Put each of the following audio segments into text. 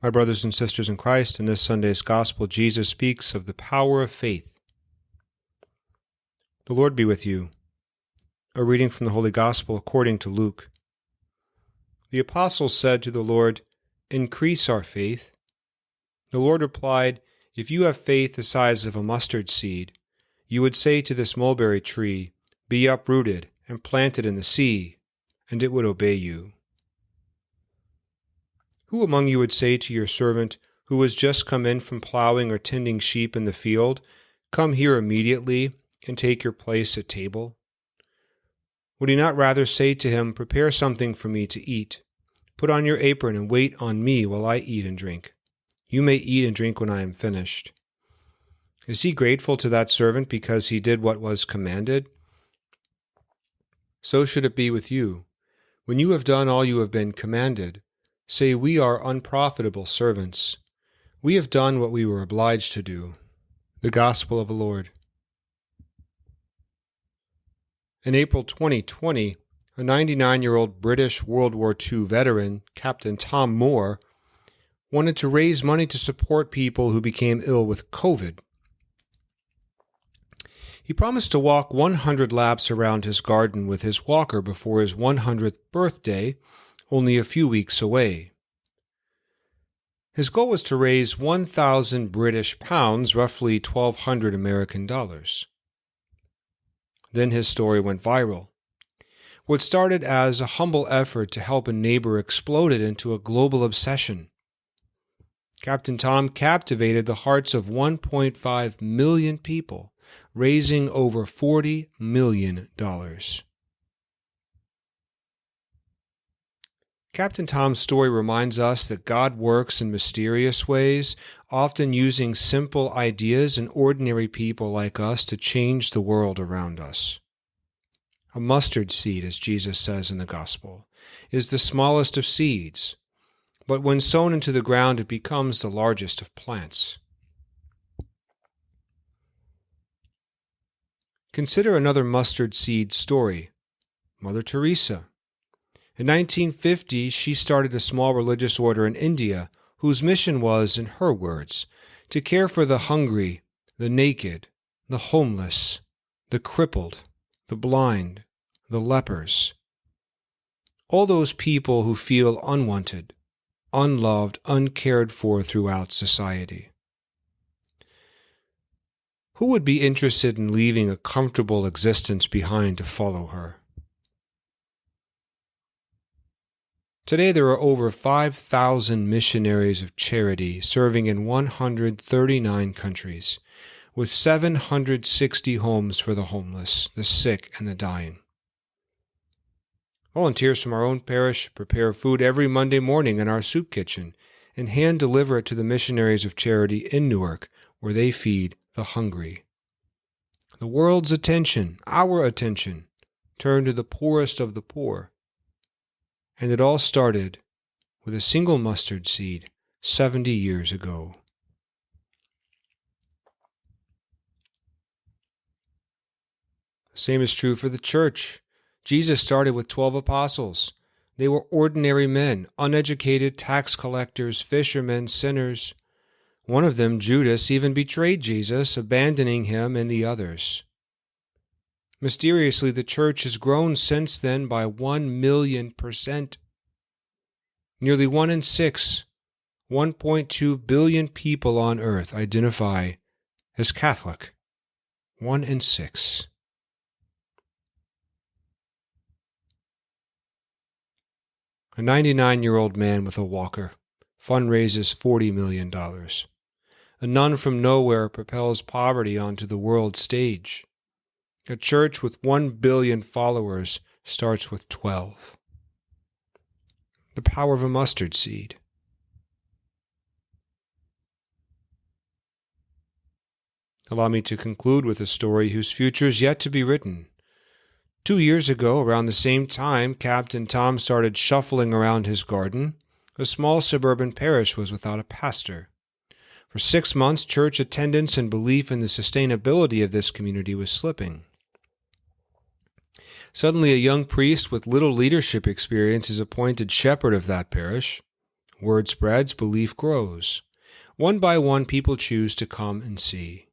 My brothers and sisters in Christ, in this Sunday's Gospel, Jesus speaks of the power of faith. The Lord be with you. A reading from the Holy Gospel according to Luke. The apostles said to the Lord, "Increase our faith." The Lord replied, "If you have faith the size of a mustard seed, you would say to this mulberry tree, 'Be uprooted and planted in the sea,' and it would obey you. Who among you would say to your servant, who has just come in from plowing or tending sheep in the field, 'Come here immediately and take your place at table'? Would he not rather say to him, 'Prepare something for me to eat. Put on your apron and wait on me while I eat and drink. You may eat and drink when I am finished'? Is he grateful to that servant because he did what was commanded? So should it be with you. When you have done all you have been commanded, say, 'We are unprofitable servants. We have done what we were obliged to do.'" The Gospel of the Lord. In April 2020, a 99-year-old British World War II veteran, Captain Tom Moore, wanted to raise money to support people who became ill with COVID. He promised to walk 100 laps around his garden with his walker before his 100th birthday, only a few weeks away. His goal was to raise 1,000 British pounds, roughly $1,200 American dollars. Then his story went viral. What started as a humble effort to help a neighbor exploded into a global obsession. Captain Tom captivated the hearts of 1.5 million people, raising over $40 million. Captain Tom's story reminds us that God works in mysterious ways, often using simple ideas and ordinary people like us to change the world around us. A mustard seed, as Jesus says in the Gospel, is the smallest of seeds, but when sown into the ground it becomes the largest of plants. Consider another mustard seed story, Mother Teresa. In 1950, she started a small religious order in India whose mission was, in her words, to care for the hungry, the naked, the homeless, the crippled, the blind, the lepers. All those people who feel unwanted, unloved, uncared for throughout society. Who would be interested in leaving a comfortable existence behind to follow her? Today there are over 5,000 missionaries of charity serving in 139 countries, with 760 homes for the homeless, the sick, and the dying. Volunteers from our own parish prepare food every Monday morning in our soup kitchen and hand-deliver it to the missionaries of charity in Newark, where they feed the hungry. The world's attention, our attention, turned to the poorest of the poor. And it all started with a single mustard seed 70 years ago. The same is true for the church. Jesus started with 12 apostles. They were ordinary men, uneducated tax collectors, fishermen, sinners. One of them, Judas, even betrayed Jesus, abandoning him and the others. Mysteriously, the church has grown since then by 1,000,000%. Nearly 1 in 6, 1.2 billion people on earth identify as Catholic. 1 in 6. A 99-year-old man with a walker fundraises $40 million. A nun from nowhere propels poverty onto the world stage. A church with 1 billion followers starts with 12. The power of a mustard seed. Allow me to conclude with a story whose future is yet to be written. 2 years ago, around the same time Captain Tom started shuffling around his garden, a small suburban parish was without a pastor. For 6 months, church attendance and belief in the sustainability of this community was slipping. Suddenly, a young priest with little leadership experience is appointed shepherd of that parish. Word spreads, belief grows. One by one, people choose to come and see.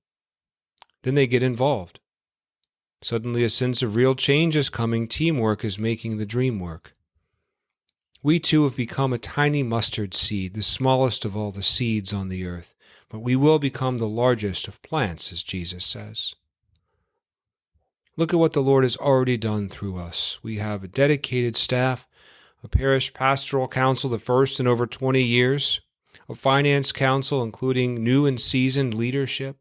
Then they get involved. Suddenly a sense of real change is coming. Teamwork is making the dream work. We too have become a tiny mustard seed, the smallest of all the seeds on the earth, but we will become the largest of plants, as Jesus says. Look at what the Lord has already done through us. We have a dedicated staff, a parish pastoral council, the first in over 20 years, a finance council including new and seasoned leadership,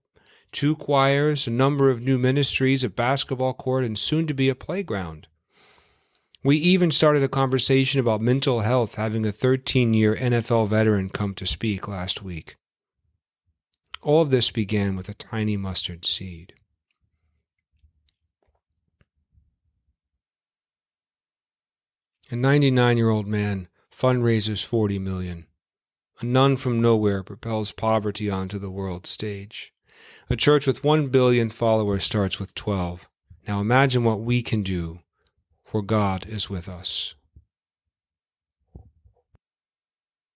2 choirs, a number of new ministries, a basketball court, and soon to be a playground. We even started a conversation about mental health, having a 13-year NFL veteran come to speak last week. All of this began with a tiny mustard seed. A 99-year-old man fundraises $40 million. A nun from nowhere propels poverty onto the world stage. A church with 1 billion followers starts with 12. Now imagine what we can do, for God is with us.